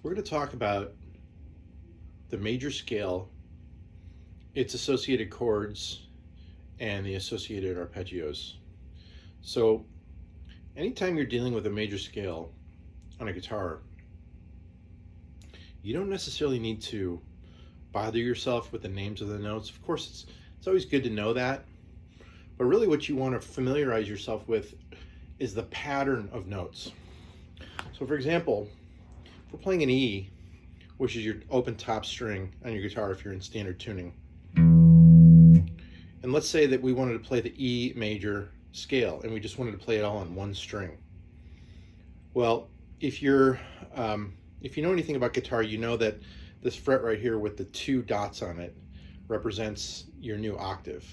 We're going to talk about the major scale, its associated chords, and the associated arpeggios. So anytime you're dealing with a major scale on a guitar, you don't necessarily need to bother yourself with the names of the notes. Of course, it's always good to know that, but really what you want to familiarize yourself with is the pattern of notes. So for example, if we're playing an E, which is your open top string on your guitar if you're in standard tuning, and let's say that we wanted to play the E major scale and we just wanted to play it all on one string. Well, if you know anything about guitar, you know that this fret right here with the two dots on it represents your new octave.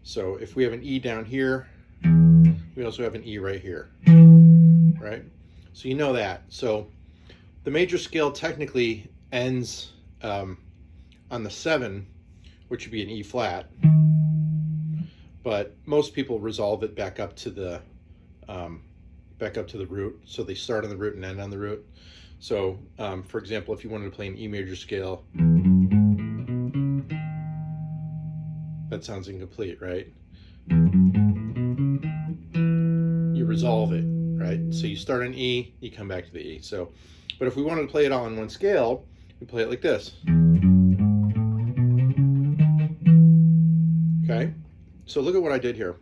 So if we have an E down here, we also have an E right here, right? So you know that. So the major scale technically ends on the 7, which would be an E flat, but most people resolve it back up to the root. So they start on the root and end on the root. So for example, if you wanted to play an E major scale, that sounds incomplete, right? You resolve it, right? So you start on E, you come back to the E. So, but if we wanted to play it all on one scale, we play it like this. Okay, so look at what I did here.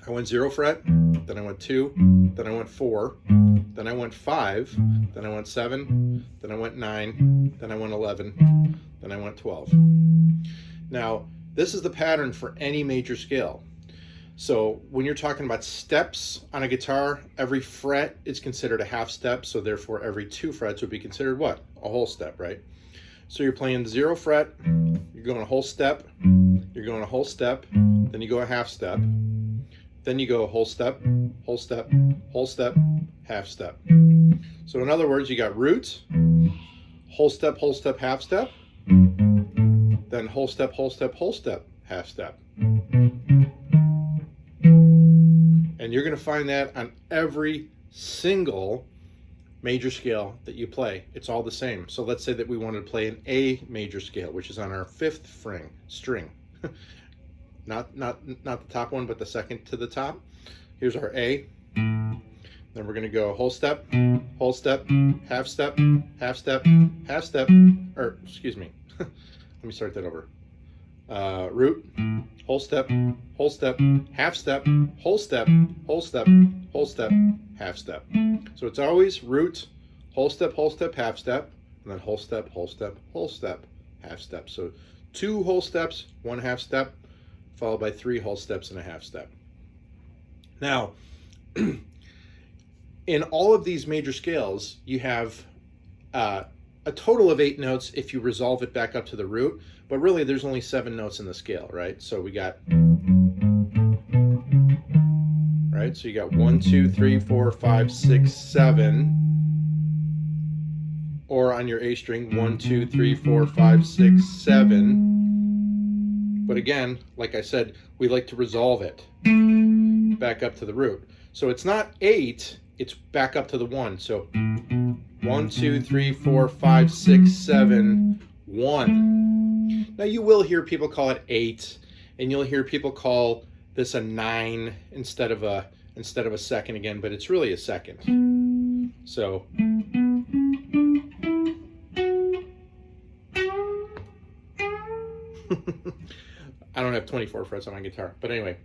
I went 0 fret, then I went 2, then I went 4, then I went 5, then I went 7, then I went 9, then I went 11, then I went 12. Now, this is the pattern for any major scale. So when you're talking about steps on a guitar, every fret is considered a half step, so therefore every 2 frets would be considered what? A whole step, right? So you're playing 0 fret, you're going a whole step, you're going a whole step, then you go a half step, then you go a whole step, whole step, whole step, half step. So in other words, you got root, whole step, half step, then whole step, half step. And you're going to find that on every single major scale that you play. It's all the same. So let's say that we wanted to play an A major scale, which is on our 5th string. Not the top one, but the second to the top. Here's our A. Then we're going to go whole step, half step, half step, half step, or excuse me. Let me start that over. Root, whole step, half step, whole step, whole step, half step. So it's always root, whole step, half step, and then whole step, half step. So 2 whole steps, 1 half step, followed by 3 whole steps and a half step. Now, in all of these major scales, you have a total of 8 notes if you resolve it back up to the root, but really there's only 7 notes in the scale, right? So we got, right? So you got 1, 2, 3, 4, 5, 6, 7, or on your A string, 1, 2, 3, 4, 5, 6, 7. But again, like I said, we like to resolve it back up to the root. So it's not 8, it's back up to the 1. So 1, 2, 3, 4, 5, 6, 7, 1. Now you will hear people call it 8, and you'll hear people call this a 9 instead of a second again, but it's really a second. So I don't have 24 frets on my guitar, but anyway,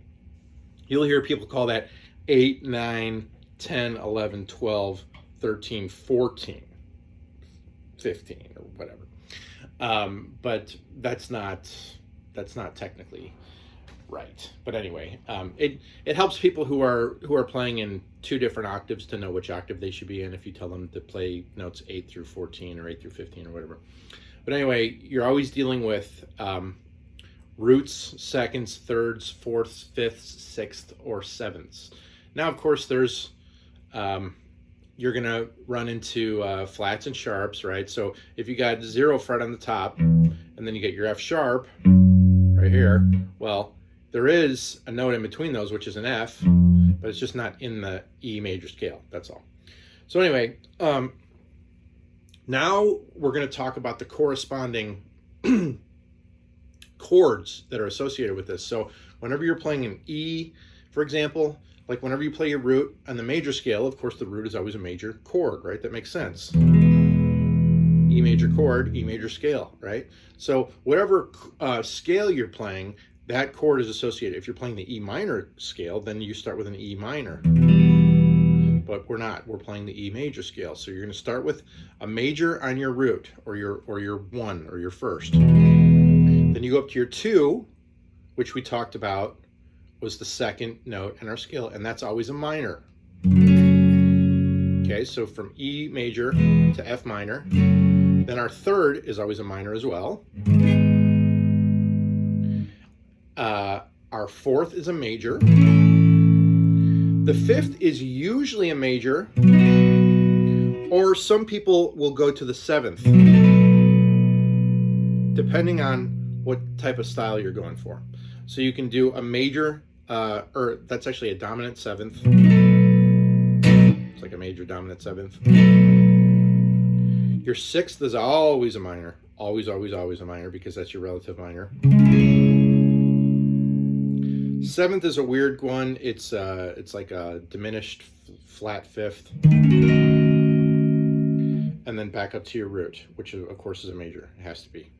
you'll hear people call that 8, 9, 10, 11, 12, 13, 14, 15, or whatever. But that's not technically right. But anyway, it helps people who are playing in 2 different octaves to know which octave they should be in if you tell them to play notes 8 through 14 or 8 through 15 or whatever. But anyway, you're always dealing with roots, seconds, thirds, fourths, fifths, sixths, or sevenths. Now, of course, there's you're gonna run into flats and sharps, right? So if you got 0 fret on the top, and then you get your F sharp right here, well, there is a note in between those, which is an F, but it's just not in the E major scale. That's all. So anyway, Now we're going to talk about the corresponding chords that are associated with this. So whenever you're playing an E, for example, like whenever you play your root on the major scale, of course the root is always a major chord, right? That makes sense. E major chord, E major scale, right? So whatever scale you're playing, that chord is associated. If you're playing the E minor scale, then you start with an E minor. But we're not. We're playing the E major scale. So you're going to start with a major on your root, or your one, or your first. Then you go up to your 2, which we talked about was the second note in our scale, and that's always a minor. Okay, so from E major to F minor. Then our 3rd is always a minor as well. Our 4th is a major. The 5th is usually a major, or some people will go to the 7th, depending on what type of style you're going for. So you can do a major, or that's actually a dominant 7th. It's like a major dominant 7th. Your 6th is always a minor. Always, always, always a minor, because that's your relative minor. 7th is a weird one. It's like a diminished flat 5th. And then back up to your root, which of course is a major. It has to be.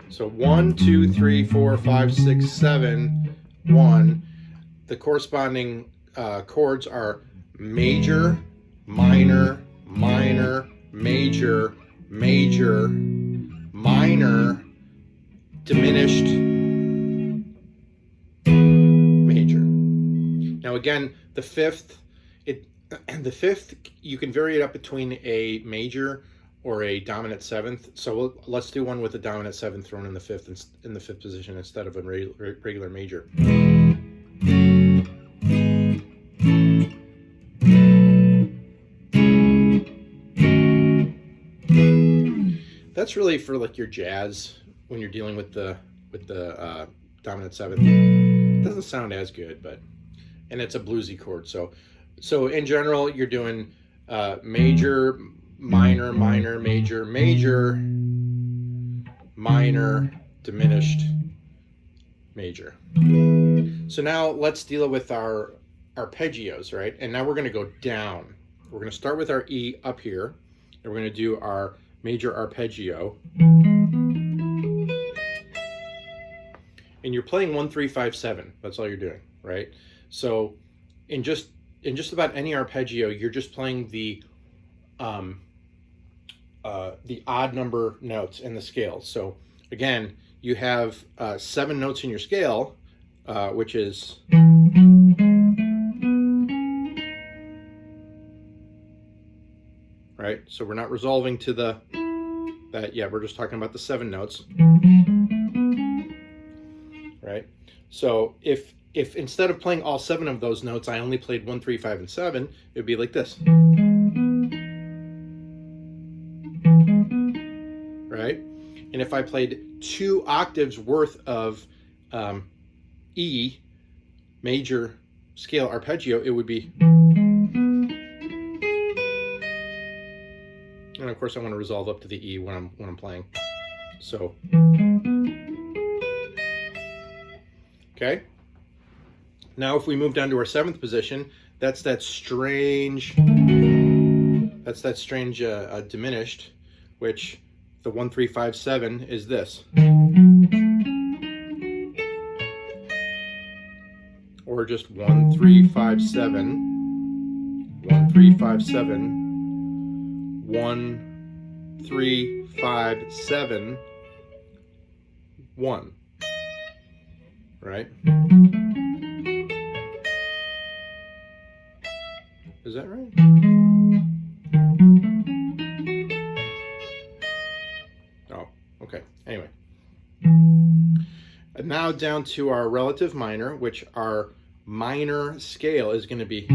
So 1, 2, 3, 4, 5, 6, 7, 1. The corresponding chords are major, minor, minor, major, major, minor, diminished, major. Now again, the 5th, you can vary it up between a major or a dominant 7th. So let's do one with a dominant 7th thrown in the 5th position instead of a regular major. That's really for like your jazz, when you're dealing with the dominant 7th. It doesn't sound as good, and it's a bluesy chord. So in general, you're doing major, minor, minor, major, major, minor, diminished, major. So now let's deal with our arpeggios, right? And now we're going to go down. We're going to start with our E up here, and we're going to do our major arpeggio. And you're playing 1, 3, 5, 7. That's all you're doing, right? So in just about any arpeggio, you're just playing the odd number notes in the scale. So again, you have 7 notes in your scale, which is right. So we're not resolving to that yet. We're just talking about the 7 notes. Right? So if instead of playing all 7 of those notes, I only played 1, 3, 5, and 7, it would be like this. Right? And if I played 2 octaves worth of E major scale arpeggio, it would be. And of course I want to resolve up to the E when I'm playing. So okay. Now if we move down to our 7th position, that's that strange diminished, which the 1, 3, 5, 7 is this. Or just 1, 3, 5, 7, 1, 3, 5, 7, 1, 3, 5, 7, 1. Right? Is that right? Oh, okay. Anyway. And now down to our relative minor, which our minor scale is going to be.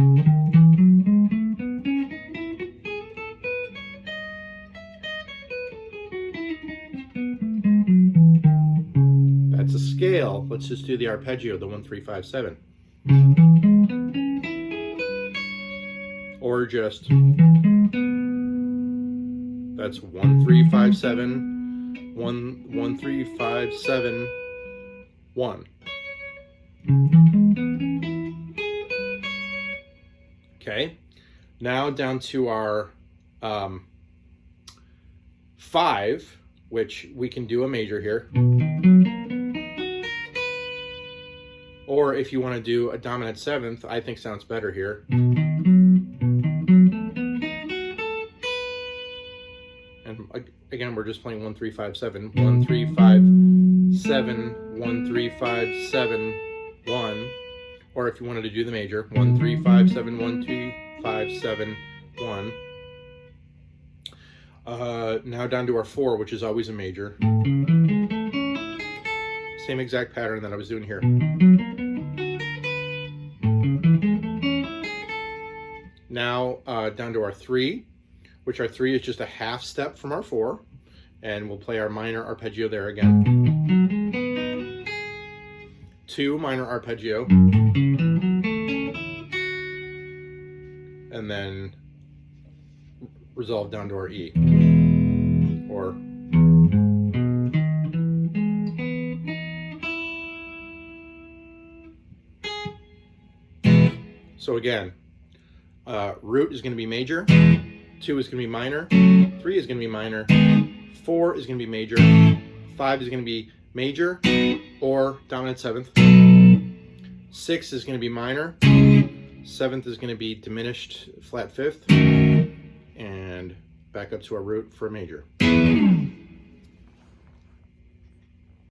That's a scale. Let's just do the arpeggio, the 1, 3, 5, 7. or just that's 1 3 5 7 1 1 3 5 7 1. Okay, now down to our 5, which we can do a major here. Or if you want to do a dominant 7th, I think sounds better here. And again, we're just playing 1 3 5 7 1 3 5 7 1 3 5 7 1. Or if you wanted to do the major, 1 3 5 7 1 3 5 7 1. Now down to our 4, which is always a major. Same exact pattern that I was doing here. Now down to our 3, which our 3 is just a half step from our 4, and we'll play our minor arpeggio there again. 2 minor arpeggio, and then resolve down to our E, or so again, root is going to be major, 2 is going to be minor, 3 is going to be minor, 4 is going to be major, 5 is going to be major or dominant 7th, 6 is going to be minor, 7th is going to be diminished flat 5th, and back up to our root for a major.